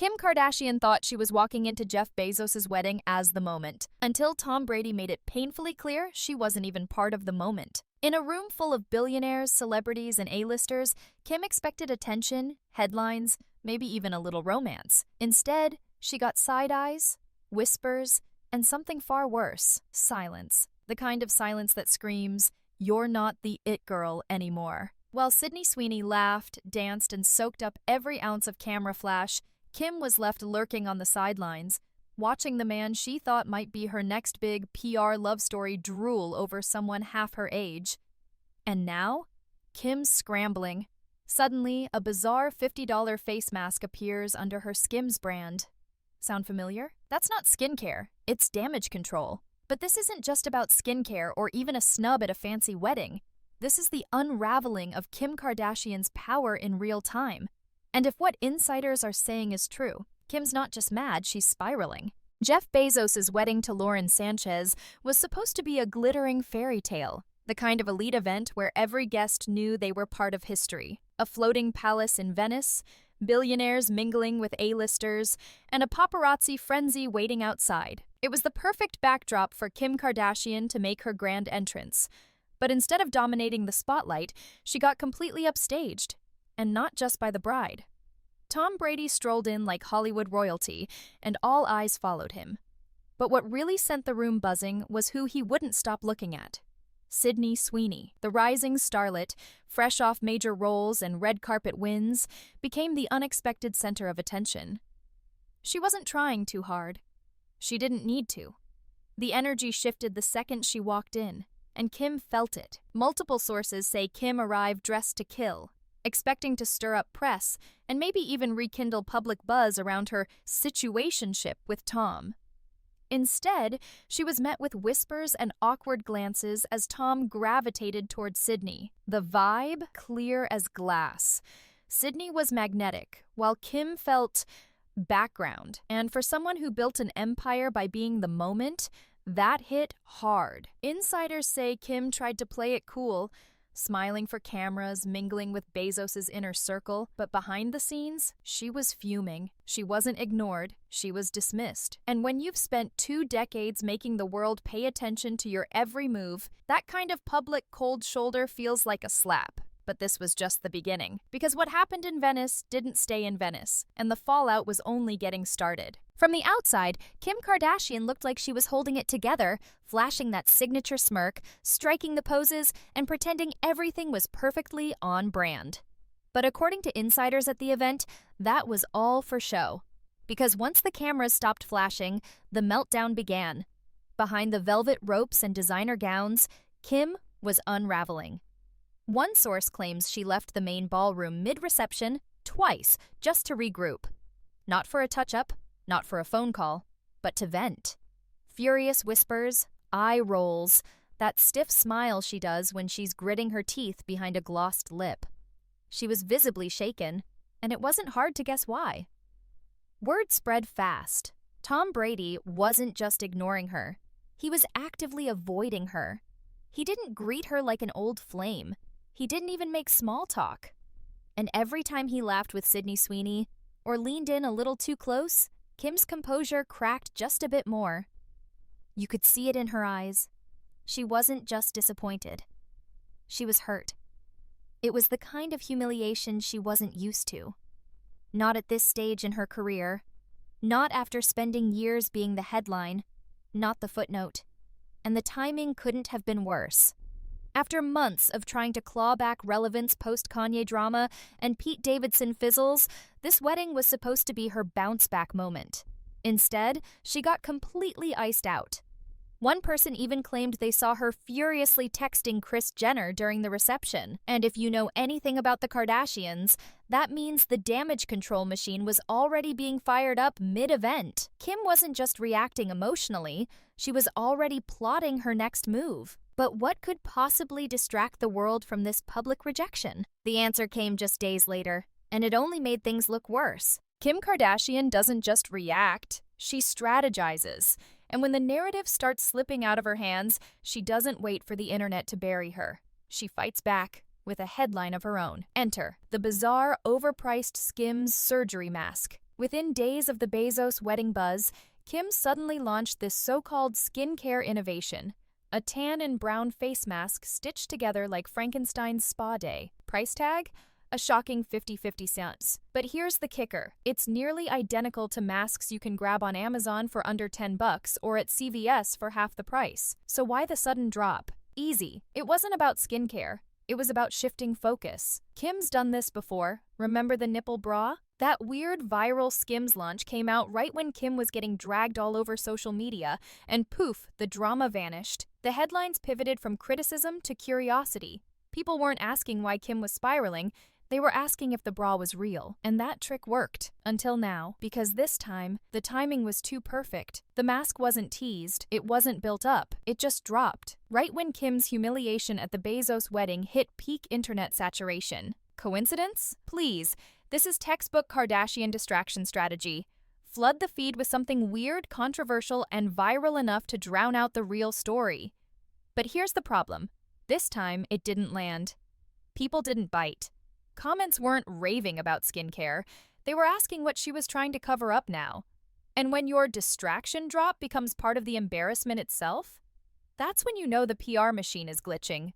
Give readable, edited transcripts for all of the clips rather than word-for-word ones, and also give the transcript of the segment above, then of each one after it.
Kim Kardashian thought she was walking into Jeff Bezos' wedding as the moment, until Tom Brady made it painfully clear she wasn't even part of the moment. In a room full of billionaires, celebrities, and A-listers, Kim expected attention, headlines, maybe even a little romance. Instead, she got side eyes, whispers, and something far worse, silence. The kind of silence that screams, "You're not the it girl anymore." While Sydney Sweeney laughed, danced, and soaked up every ounce of camera flash, Kim was left lurking on the sidelines, watching the man she thought might be her next big PR love story drool over someone half her age. And now, Kim's scrambling. Suddenly, a bizarre $50 face mask appears under her Skims brand. Sound familiar? That's not skincare, it's damage control. But this isn't just about skincare or even a snub at a fancy wedding. This is the unraveling of Kim Kardashian's power in real time. And if what insiders are saying is true, Kim's not just mad, she's spiraling. Jeff Bezos' wedding to Lauren Sanchez was supposed to be a glittering fairy tale, the kind of elite event where every guest knew they were part of history. A floating palace in Venice, billionaires mingling with A-listers, and a paparazzi frenzy waiting outside. It was the perfect backdrop for Kim Kardashian to make her grand entrance. But instead of dominating the spotlight, she got completely upstaged. And not just by the bride. Tom Brady strolled in like Hollywood royalty, and all eyes followed him. But what really sent the room buzzing was who he wouldn't stop looking at. Sydney Sweeney, the rising starlet, fresh off major roles and red carpet wins, became the unexpected center of attention. She wasn't trying too hard. She didn't need to. The energy shifted the second she walked in, and Kim felt it. Multiple sources say Kim arrived dressed to kill, expecting to stir up press and maybe even rekindle public buzz around her situationship with Tom. Instead, she was met with whispers and awkward glances as Tom gravitated toward Sydney. The vibe, clear as glass. Sydney was magnetic, while Kim felt background. And for someone who built an empire by being the moment, that hit hard. Insiders say Kim tried to play it cool, smiling for cameras, mingling with Bezos' inner circle, but behind the scenes, she was fuming. She wasn't ignored, she was dismissed. And when you've spent 2 decades making the world pay attention to your every move, that kind of public cold shoulder feels like a slap. But this was just the beginning, because what happened in Venice didn't stay in Venice, and the fallout was only getting started. From the outside, Kim Kardashian looked like she was holding it together, flashing that signature smirk, striking the poses, and pretending everything was perfectly on brand. But according to insiders at the event, that was all for show. Because once the cameras stopped flashing, the meltdown began. Behind the velvet ropes and designer gowns, Kim was unraveling. One source claims she left the main ballroom mid-reception twice just to regroup. Not for a touch-up, not for a phone call, but to vent. Furious whispers, eye rolls, that stiff smile she does when she's gritting her teeth behind a glossed lip. She was visibly shaken, and it wasn't hard to guess why. Word spread fast. Tom Brady wasn't just ignoring her. He was actively avoiding her. He didn't greet her like an old flame. He didn't even make small talk. And every time he laughed with Sydney Sweeney, or leaned in a little too close, Kim's composure cracked just a bit more. You could see it in her eyes. She wasn't just disappointed. She was hurt. It was the kind of humiliation she wasn't used to. Not at this stage in her career. Not after spending years being the headline. Not the footnote. And the timing couldn't have been worse. After months of trying to claw back relevance post-Kanye drama and Pete Davidson fizzles, this wedding was supposed to be her bounce-back moment. Instead, she got completely iced out. One person even claimed they saw her furiously texting Kris Jenner during the reception. And if you know anything about the Kardashians, that means the damage control machine was already being fired up mid-event. Kim wasn't just reacting emotionally, she was already plotting her next move. But what could possibly distract the world from this public rejection? The answer came just days later, and it only made things look worse. Kim Kardashian doesn't just react, she strategizes. And when the narrative starts slipping out of her hands, she doesn't wait for the internet to bury her. She fights back with a headline of her own. Enter the bizarre, overpriced Skims surgery mask. Within days of the Bezos wedding buzz, Kim suddenly launched this so-called skincare innovation, a tan and brown face mask stitched together like Frankenstein's spa day. Price tag? A shocking 50 cents. But here's the kicker. It's nearly identical to masks you can grab on Amazon for under $10 or at CVS for half the price. So why the sudden drop? Easy. It wasn't about skincare. It was about shifting focus. Kim's done this before. Remember the nipple bra? That weird viral Skims launch came out right when Kim was getting dragged all over social media, and poof, the drama vanished. The headlines pivoted from criticism to curiosity. People weren't asking why Kim was spiraling. They were asking if the bra was real, and that trick worked. Until now, because this time, the timing was too perfect. The mask wasn't teased, it wasn't built up, it just dropped. Right when Kim's humiliation at the Bezos wedding hit peak internet saturation. Coincidence? Please, this is textbook Kardashian distraction strategy. Flood the feed with something weird, controversial, and viral enough to drown out the real story. But here's the problem. This time, it didn't land. People didn't bite. Comments weren't raving about skincare. They were asking what she was trying to cover up now. And when your distraction drop becomes part of the embarrassment itself, that's when you know the PR machine is glitching.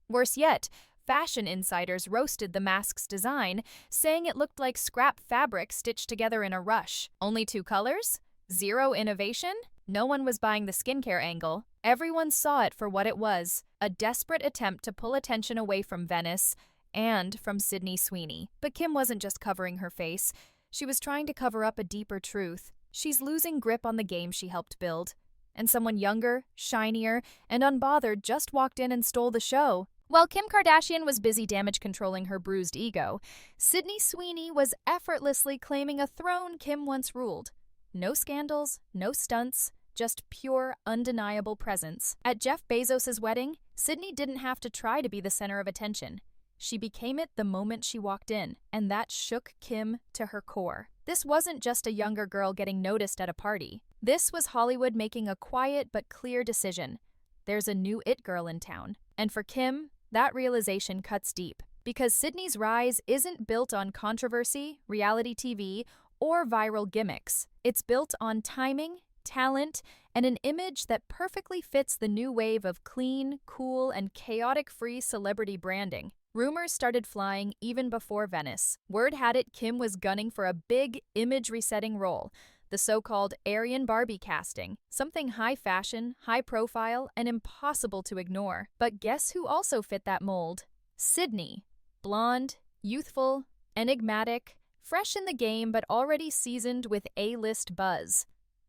Worse yet, fashion insiders roasted the mask's design, saying it looked like scrap fabric stitched together in a rush. Only 2 colors? Zero innovation? No one was buying the skincare angle. Everyone saw it for what it was, a desperate attempt to pull attention away from Venice and from Sydney Sweeney. But Kim wasn't just covering her face. She was trying to cover up a deeper truth. She's losing grip on the game she helped build. And someone younger, shinier, and unbothered just walked in and stole the show. While Kim Kardashian was busy damage controlling her bruised ego, Sydney Sweeney was effortlessly claiming a throne Kim once ruled. No scandals, no stunts, just pure, undeniable presence. At Jeff Bezos' wedding, Sydney didn't have to try to be the center of attention. She became it the moment she walked in, and that shook Kim to her core. This wasn't just a younger girl getting noticed at a party. This was Hollywood making a quiet but clear decision. There's a new it girl in town. And for Kim, that realization cuts deep. Because Sydney's rise isn't built on controversy, reality TV, or viral gimmicks. It's built on timing, talent, and an image that perfectly fits the new wave of clean, cool, and chaotic-free celebrity branding. Rumors started flying even before Venice. Word had it Kim was gunning for a big, image-resetting role, the so-called Aryan Barbie casting, something high fashion, high profile, and impossible to ignore. But guess who also fit that mold? Sydney. Blonde, youthful, enigmatic, fresh in the game but already seasoned with A-list buzz.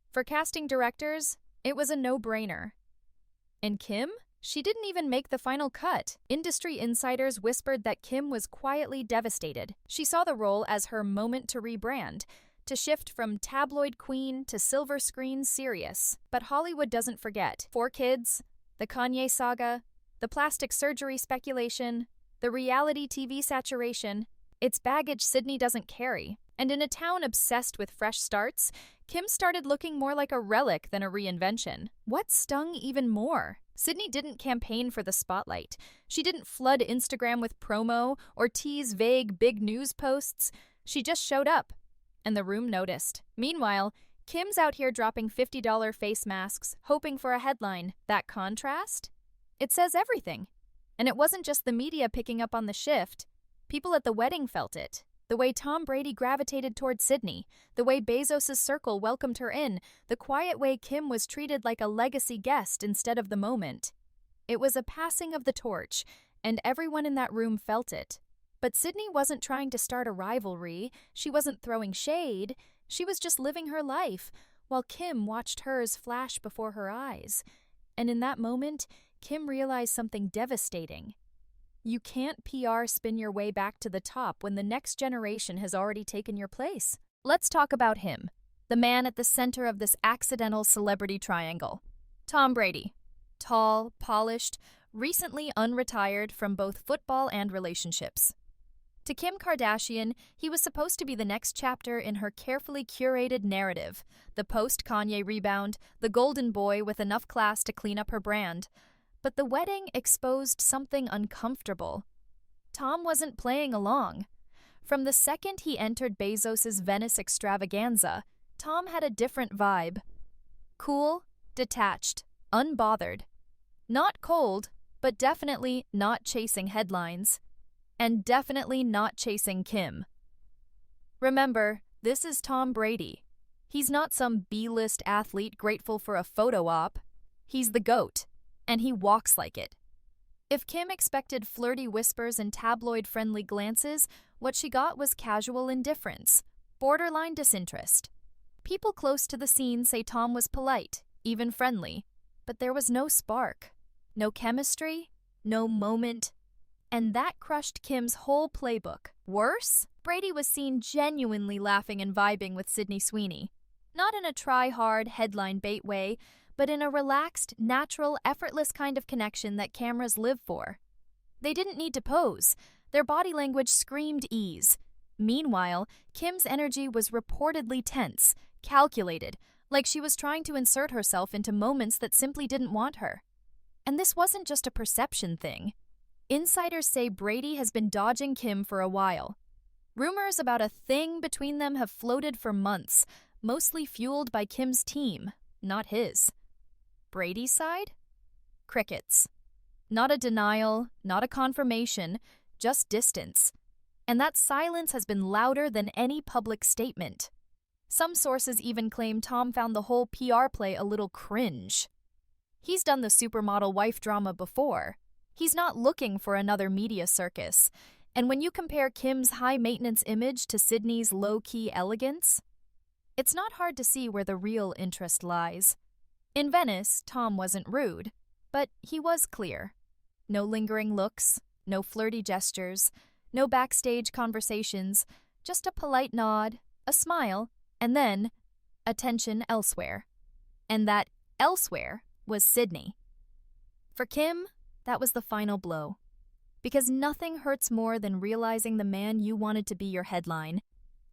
For casting directors, it was a no-brainer. And Kim? She didn't even make the final cut. Industry insiders whispered that Kim was quietly devastated. She saw the role as her moment to rebrand, to shift from tabloid queen to silver screen serious. But Hollywood doesn't forget. 4 kids, the Kanye saga, the plastic surgery speculation, the reality TV saturation. It's baggage Sydney doesn't carry. And in a town obsessed with fresh starts, Kim started looking more like a relic than a reinvention. What stung even more? Sydney didn't campaign for the spotlight. She didn't flood Instagram with promo or tease vague big news posts. She just showed up, and the room noticed. Meanwhile, Kim's out here dropping $50 face masks, hoping for a headline. That contrast? It says everything. And it wasn't just the media picking up on the shift. People at the wedding felt it. The way Tom Brady gravitated toward Sydney, the way Bezos' circle welcomed her in, the quiet way Kim was treated like a legacy guest instead of the moment. It was a passing of the torch, and everyone in that room felt it. But Sydney wasn't trying to start a rivalry. She wasn't throwing shade. She was just living her life, while Kim watched hers flash before her eyes. And in that moment, Kim realized something devastating. You can't PR spin your way back to the top when the next generation has already taken your place. Let's talk about him, the man at the center of this accidental celebrity triangle. Tom Brady. Tall, polished, recently unretired from both football and relationships. To Kim Kardashian, he was supposed to be the next chapter in her carefully curated narrative, the post-Kanye rebound, the golden boy with enough class to clean up her brand. But the wedding exposed something uncomfortable. Tom wasn't playing along. From the second he entered Bezos's Venice extravaganza, Tom had a different vibe. Cool, detached, unbothered. Not cold, but definitely not chasing headlines. And definitely not chasing Kim. Remember, this is Tom Brady. He's not some B-list athlete grateful for a photo op. He's the GOAT, and he walks like it. If Kim expected flirty whispers and tabloid-friendly glances, what she got was casual indifference, borderline disinterest. People close to the scene say Tom was polite, even friendly, but there was no spark, no chemistry, no moment, and that crushed Kim's whole playbook. Worse, Brady was seen genuinely laughing and vibing with Sydney Sweeney. Not in a try-hard, headline bait way, but in a relaxed, natural, effortless kind of connection that cameras live for. They didn't need to pose. Their body language screamed ease. Meanwhile, Kim's energy was reportedly tense, calculated, like she was trying to insert herself into moments that simply didn't want her. And this wasn't just a perception thing. Insiders say Brady has been dodging Kim for a while. Rumors about a thing between them have floated for months, mostly fueled by Kim's team, not his. Brady's side? Crickets. Not a denial, not a confirmation, just distance. And that silence has been louder than any public statement. Some sources even claim Tom found the whole PR play a little cringe. He's done the supermodel wife drama before. He's not looking for another media circus. And when you compare Kim's high-maintenance image to Sydney's low-key elegance, it's not hard to see where the real interest lies. In Venice, Tom wasn't rude, but he was clear. No lingering looks, no flirty gestures, no backstage conversations, just a polite nod, a smile, and then attention elsewhere. And that elsewhere was Sydney. For Kim, that was the final blow. Because nothing hurts more than realizing the man you wanted to be your headline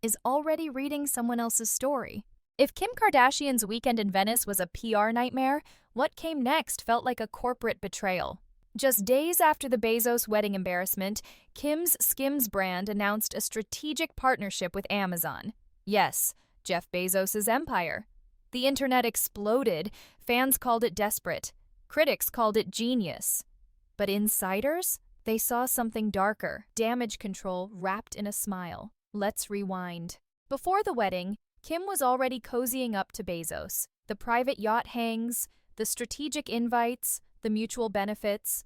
is already reading someone else's story. If Kim Kardashian's weekend in Venice was a PR nightmare, what came next felt like a corporate betrayal. Just days after the Bezos wedding embarrassment, Kim's Skims brand announced a strategic partnership with Amazon. Yes, Jeff Bezos' empire. The internet exploded. Fans called it desperate. Critics called it genius. But insiders? They saw something darker, damage control wrapped in a smile. Let's rewind. Before the wedding, Kim was already cozying up to Bezos. The private yacht hangs, the strategic invites, the mutual benefits.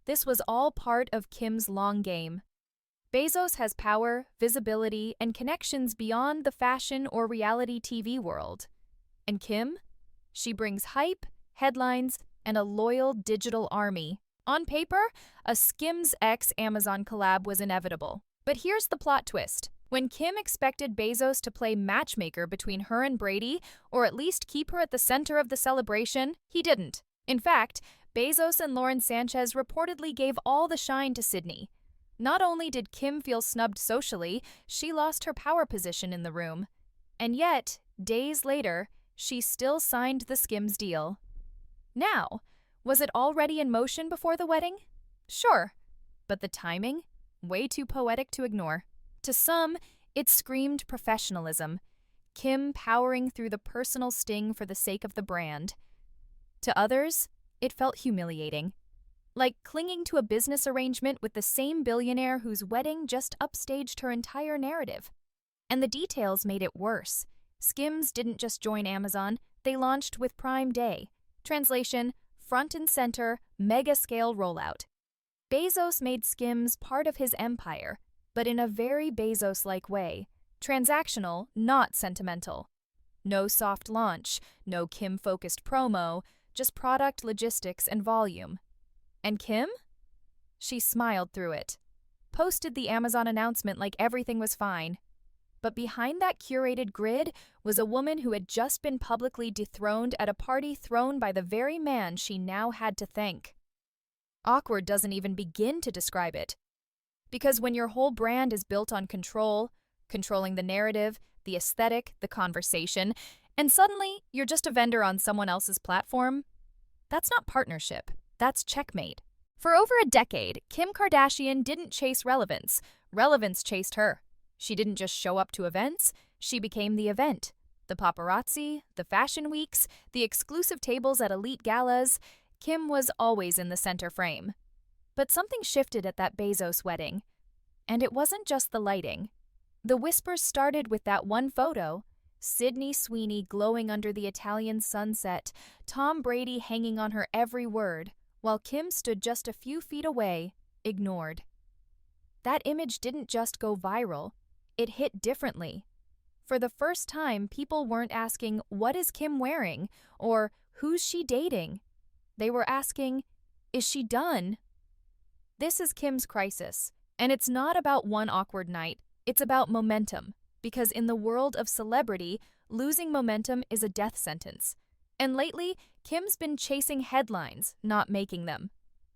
This was all part of Kim's long game. Bezos has power, visibility, and connections beyond the fashion or reality TV world. And Kim? She brings hype, headlines, and a loyal digital army. On paper, a Skims x Amazon collab was inevitable. But here's the plot twist. When Kim expected Bezos to play matchmaker between her and Brady, or at least keep her at the center of the celebration, he didn't. In fact, Bezos and Lauren Sanchez reportedly gave all the shine to Sydney. Not only did Kim feel snubbed socially, she lost her power position in the room. And yet, days later, she still signed the Skims deal. Now, was it already in motion before the wedding? Sure. But the timing? Way too poetic to ignore. To some, it screamed professionalism, Kim powering through the personal sting for the sake of the brand. To others, it felt humiliating, like clinging to a business arrangement with the same billionaire whose wedding just upstaged her entire narrative. And the details made it worse. Skims didn't just join Amazon, they launched with Prime Day. Translation, front and center, mega-scale rollout. Bezos made Skims part of his empire, but in a very Bezos-like way. Transactional, not sentimental. No soft launch, no Kim-focused promo, just product logistics and volume. And Kim? She smiled through it. Posted the Amazon announcement like everything was fine. But behind that curated grid was a woman who had just been publicly dethroned at a party thrown by the very man she now had to thank. Awkward doesn't even begin to describe it. Because when your whole brand is built on control, controlling the narrative, the aesthetic, the conversation, and suddenly you're just a vendor on someone else's platform, that's not partnership, that's checkmate. For over a decade, Kim Kardashian didn't chase relevance. Relevance chased her. She didn't just show up to events, she became the event. The paparazzi, the fashion weeks, the exclusive tables at elite galas, Kim was always in the center frame. But something shifted at that Bezos wedding. And it wasn't just the lighting. The whispers started with that one photo: Sydney Sweeney glowing under the Italian sunset, Tom Brady hanging on her every word, while Kim stood just a few feet away, ignored. That image didn't just go viral, it hit differently. For the first time, people weren't asking, "What is Kim wearing?" or "Who's she dating?" They were asking, "Is she done?" This is Kim's crisis, and it's not about one awkward night, it's about momentum, because in the world of celebrity, losing momentum is a death sentence. And lately, Kim's been chasing headlines, not making them.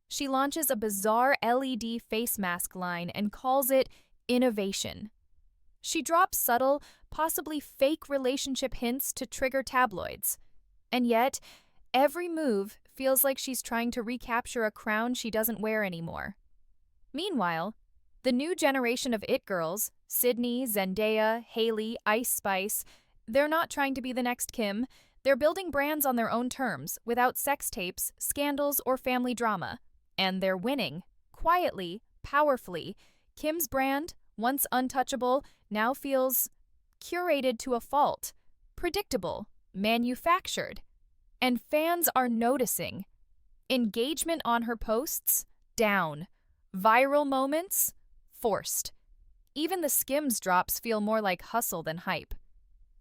She launches a bizarre LED face mask line and calls it innovation. She drops subtle, possibly fake relationship hints to trigger tabloids. And yet, every move feels like she's trying to recapture a crown she doesn't wear anymore. Meanwhile, the new generation of it girls, Sydney, Zendaya, Hailey, Ice Spice, they're not trying to be the next Kim. They're building brands on their own terms, without sex tapes, scandals, or family drama. And they're winning, quietly, powerfully. Kim's brand, once untouchable, now feels curated to a fault, predictable, manufactured. And fans are noticing. Engagement on her posts, down. Viral moments, forced. Even the Skims drops feel more like hustle than hype.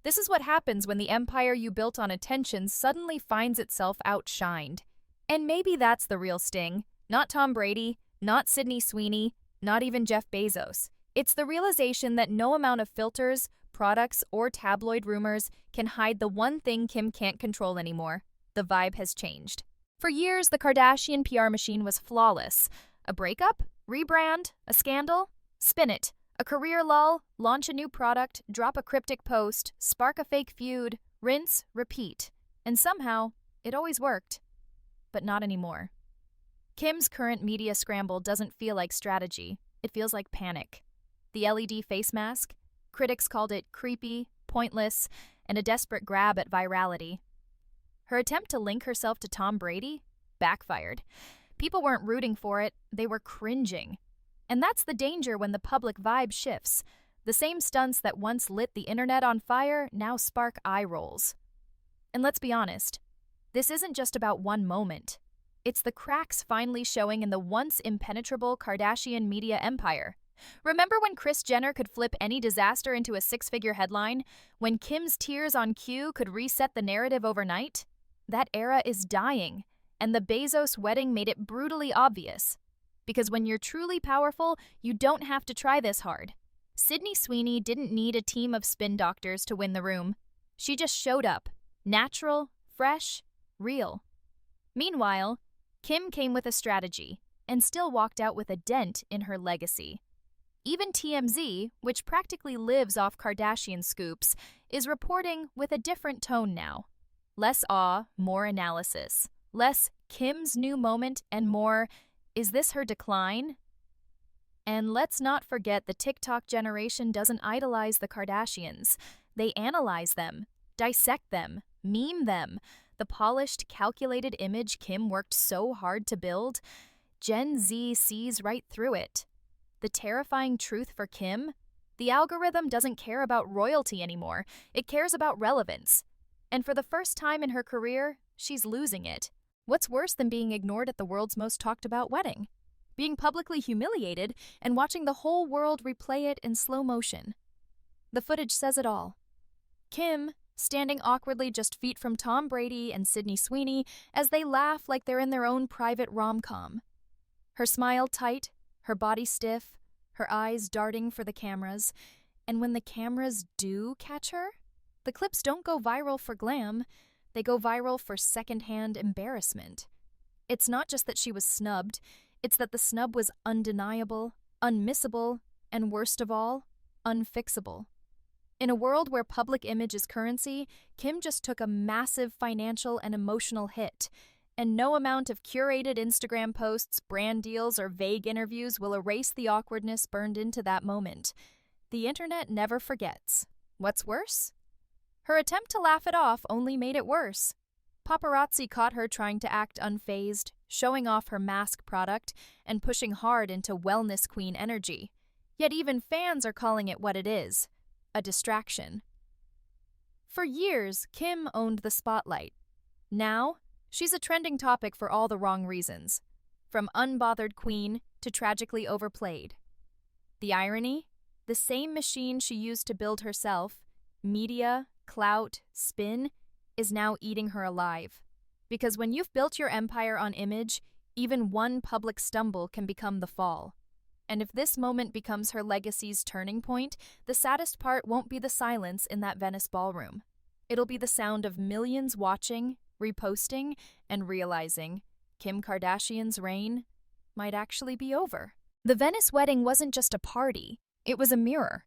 This is what happens when the empire you built on attention suddenly finds itself outshined. And maybe that's the real sting. Not Tom Brady, not Sydney Sweeney, not even Jeff Bezos. It's the realization that no amount of filters, products, or tabloid rumors can hide the one thing Kim can't control anymore. The vibe has changed. For years, the Kardashian PR machine was flawless. A breakup? Rebrand? A scandal? Spin it. A career lull? Launch a new product? Drop a cryptic post? Spark a fake feud? Rinse? Repeat. And somehow, it always worked. But not anymore. Kim's current media scramble doesn't feel like strategy. It feels like panic. The LED face mask? Critics called it creepy, pointless, and a desperate grab at virality. Her attempt to link herself to Tom Brady? Backfired. People weren't rooting for it, they were cringing. And that's the danger when the public vibe shifts. The same stunts that once lit the internet on fire now spark eye rolls. And let's be honest, this isn't just about one moment. It's the cracks finally showing in the once impenetrable Kardashian media empire. Remember when Kris Jenner could flip any disaster into a six-figure headline? When Kim's tears on cue could reset the narrative overnight? That era is dying, and the Bezos wedding made it brutally obvious. Because when you're truly powerful, you don't have to try this hard. Sydney Sweeney didn't need a team of spin doctors to win the room. She just showed up, natural, fresh, real. Meanwhile, Kim came with a strategy, and still walked out with a dent in her legacy. Even TMZ, which practically lives off Kardashian scoops, is reporting with a different tone now. Less awe, more analysis. Less Kim's new moment and more, is this her decline? And let's not forget the TikTok generation doesn't idolize the Kardashians. They analyze them, dissect them, meme them. The polished, calculated image Kim worked so hard to build, Gen Z sees right through it. The terrifying truth for Kim? The algorithm doesn't care about royalty anymore. It cares about relevance. And for the first time in her career, she's losing it. What's worse than being ignored at the world's most talked about wedding? Being publicly humiliated and watching the whole world replay it in slow motion. The footage says it all. Kim, standing awkwardly just feet from Tom Brady and Sydney Sweeney as they laugh like they're in their own private rom-com. Her smile tight, her body stiff, her eyes darting for the cameras. And when the cameras do catch her, the clips don't go viral for glam, they go viral for secondhand embarrassment. It's not just that she was snubbed, it's that the snub was undeniable, unmissable, and worst of all, unfixable. In a world where public image is currency, Kim just took a massive financial and emotional hit, and no amount of curated Instagram posts, brand deals, or vague interviews will erase the awkwardness burned into that moment. the internet never forgets. What's worse? Her attempt to laugh it off only made it worse. Paparazzi caught her trying to act unfazed, showing off her mask product and pushing hard into wellness queen energy. Yet even fans are calling it what it is, a distraction. For years, Kim owned the spotlight. Now, she's a trending topic for all the wrong reasons, from unbothered queen to tragically overplayed. The irony? The same machine she used to build herself, media, clout, spin, is now eating her alive. Because when you've built your empire on image, even one public stumble can become the fall. And if this moment becomes her legacy's turning point, the saddest part won't be the silence in that Venice ballroom. It'll be the sound of millions watching, reposting, and realizing Kim Kardashian's reign might actually be over. The Venice wedding wasn't just a party, it was a mirror.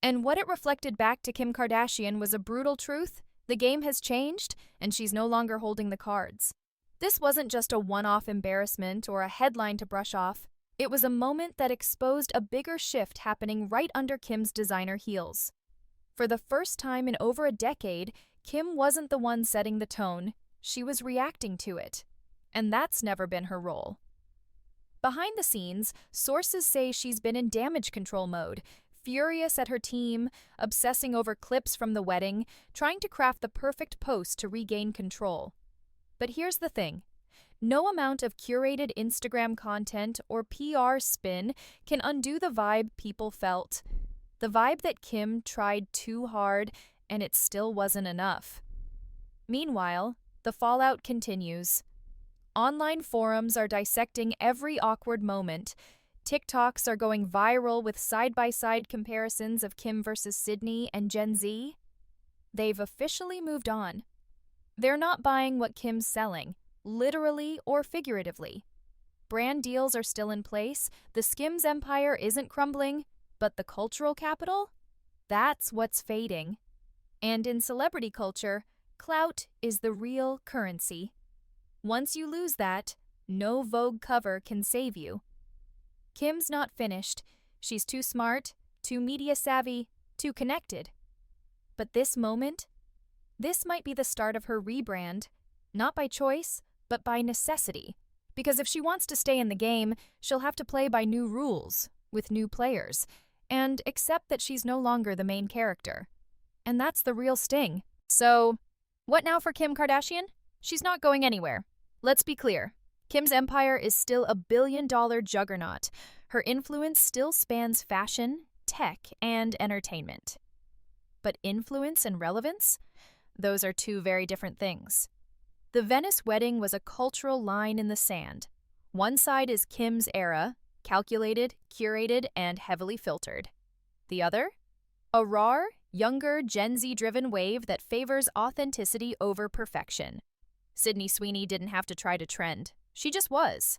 And what it reflected back to Kim Kardashian was a brutal truth. The game has changed, and she's no longer holding the cards. This wasn't just a one-off embarrassment or a headline to brush off. It was a moment that exposed a bigger shift happening right under Kim's designer heels. For the first time in over a decade, Kim wasn't the one setting the tone. She was reacting to it. And that's never been her role. Behind the scenes, sources say she's been in damage control mode, furious at her team, obsessing over clips from the wedding, trying to craft the perfect post to regain control. But here's the thing. No amount of curated Instagram content or PR spin can undo the vibe people felt. The vibe that Kim tried too hard, and it still wasn't enough. Meanwhile, the fallout continues. Online forums are dissecting every awkward moment. TikToks are going viral with side-by-side comparisons of Kim versus Sydney and Gen Z. They've officially moved on. They're not buying what Kim's selling, literally or figuratively. Brand deals are still in place, the Skims empire isn't crumbling, but the cultural capital? That's what's fading. And in celebrity culture, clout is the real currency. Once you lose that, no Vogue cover can save you. Kim's not finished. She's too smart, too media savvy, too connected. But this moment? This might be the start of her rebrand, not by choice, but by necessity. Because if she wants to stay in the game, she'll have to play by new rules, with new players, and accept that she's no longer the main character. And that's the real sting. So, what now for Kim Kardashian? She's not going anywhere. Let's be clear. Kim's empire is still a billion-dollar juggernaut. Her influence still spans fashion, tech, and entertainment. But influence and relevance? Those are two very different things. The Venice wedding was a cultural line in the sand. One side is Kim's era, calculated, curated, and heavily filtered. The other? A raw, younger, Gen Z-driven wave that favors authenticity over perfection. Sydney Sweeney didn't have to try to trend. She just was.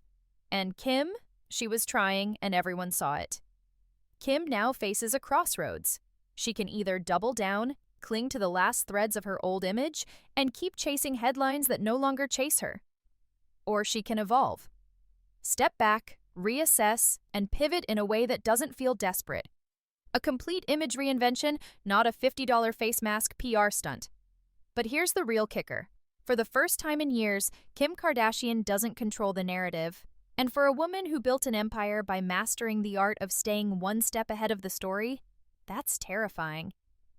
And Kim, she was trying, and everyone saw it. Kim now faces a crossroads. She can either double down, cling to the last threads of her old image, and keep chasing headlines that no longer chase her. Or she can evolve. Step back, reassess, and pivot in a way that doesn't feel desperate. A complete image reinvention, not a $50 face mask PR stunt. But here's the real kicker. For the first time in years, Kim Kardashian doesn't control the narrative. And for a woman who built an empire by mastering the art of staying one step ahead of the story, that's terrifying.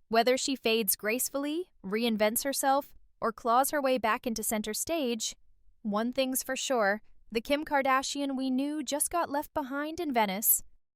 Whether she fades gracefully, reinvents herself, or claws her way back into center stage, one thing's for sure, the Kim Kardashian we knew just got left behind in Venice.